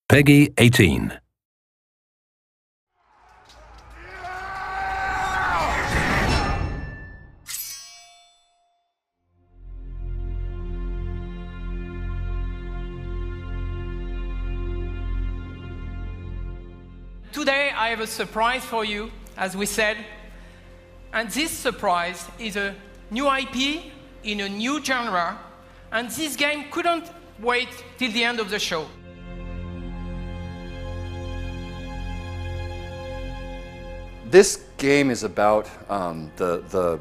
Peggy 18. Today I have a surprise for you, as we said, and this surprise is a new IP in a new genre, and this game couldn't wait till the end of the show. This game is about the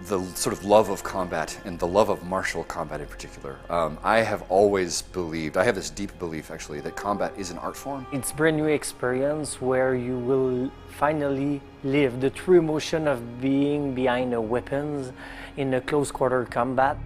sort of love of combat and the love of martial combat in particular. I have always believed, I have this deep belief actually, that combat is an art form. It's a brand new experience where you will finally live the true emotion of being behind the weapons in a close quarter combat.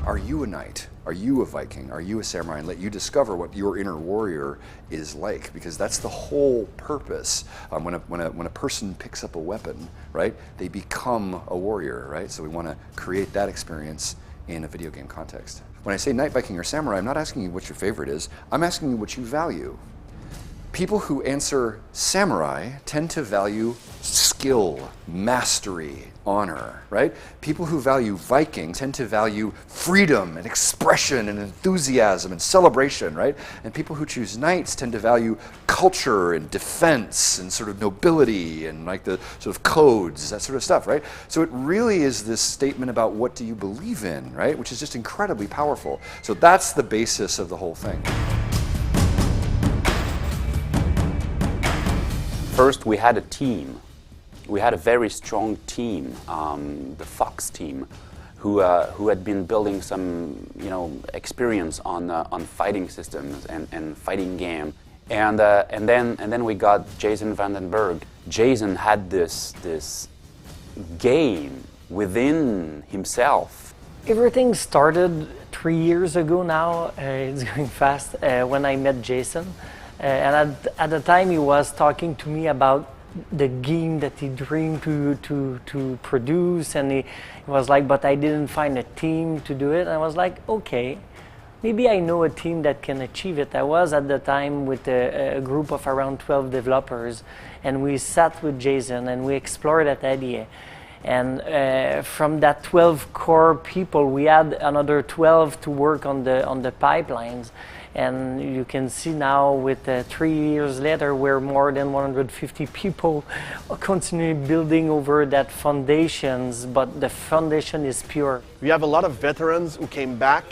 Are you a knight? Are you a Viking? Are you a samurai? And let you discover what your inner warrior is like, because that's the whole purpose. When a person picks up a weapon, right, they become a warrior, right? So we want to create that experience in a video game context. When I say knight, Viking, or samurai, I'm not asking you what your favorite is. I'm asking you what you value. People who answer samurai tend to value skill, mastery, honor, right? People who value Viking tend to value freedom and expression and enthusiasm and celebration, right? And people who choose knights tend to value culture and defense and sort of nobility and like the sort of codes, that sort of stuff, right? So it really is this statement about what do you believe in, right? Which is just incredibly powerful. So that's the basis of the whole thing. First, we had a team. We had a very strong team, the Fox team, who had been building some, experience on fighting systems and fighting game. And then we got Jason Vandenberg. Jason had this game within himself. Everything started 3 years ago now. It's going fast. When I met Jason. And at the time he was talking to me about the game that he dreamed to produce, and he was like, but I didn't find a team to do it. And I was like, okay, maybe I know a team that can achieve it. I was at the time with a group of around 12 developers, and we sat with Jason and we explored that idea. And from that 12 core people, we had another 12 to work on the pipelines. And you can see now with 3 years later, we're more than 150 people continuing building over that foundations, but the foundation is pure. We have a lot of veterans who came back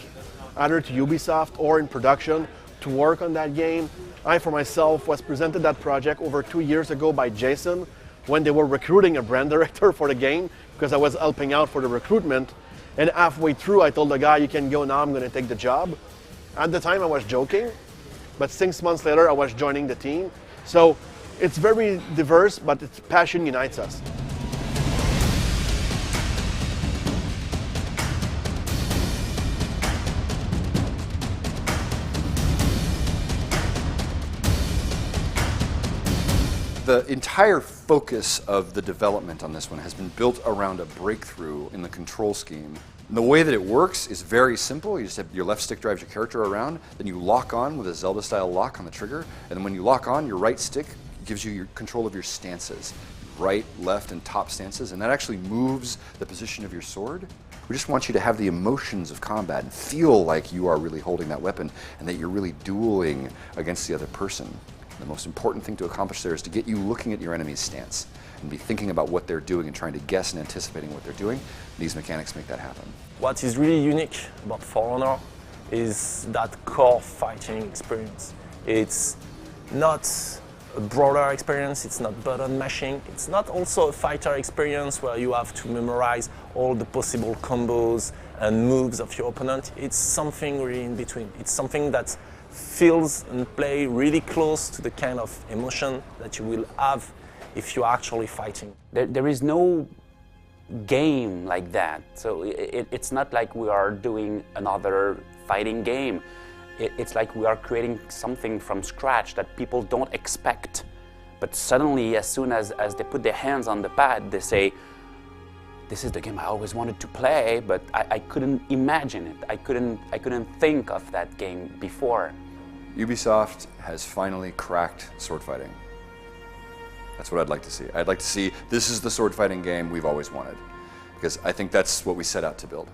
either to Ubisoft or in production to work on that game. I, for myself, was presented that project over 2 years ago by Jason when they were recruiting a brand director for the game, because I was helping out for the recruitment. And halfway through, I told the guy, you can go now, I'm going to take the job. At the time I was joking, but 6 months later I was joining the team. So it's very diverse, but its passion unites us. The entire focus of the development on this one has been built around a breakthrough in the control scheme. And the way that it works is very simple. You just have your left stick drives your character around, then you lock on with a Zelda-style lock on the trigger, and then when you lock on, your right stick gives you your control of your stances. Right, left, and top stances, and that actually moves the position of your sword. We just want you to have the emotions of combat and feel like you are really holding that weapon and that you're really dueling against the other person. The most important thing to accomplish there is to get you looking at your enemy's stance and be thinking about what they're doing and trying to guess and anticipating what they're doing. These mechanics make that happen. What is really unique about For Honor is that core fighting experience. It's not a broader experience, it's not button mashing, it's not also a fighter experience where you have to memorize all the possible combos and moves of your opponent. It's something really in between. It's something that feels and play really close to the kind of emotion that you will have if you're actually fighting. There is no game like that. So it's not like we are doing another fighting game. It's like we are creating something from scratch that people don't expect But suddenly, as soon as they put their hands on the pad, they say, this is the game I always wanted to play, but I couldn't imagine it. I couldn't think of that game before. Ubisoft has finally cracked sword fighting. That's what I'd like to see. I'd like to see this is the sword fighting game we've always wanted, because I think that's what we set out to build.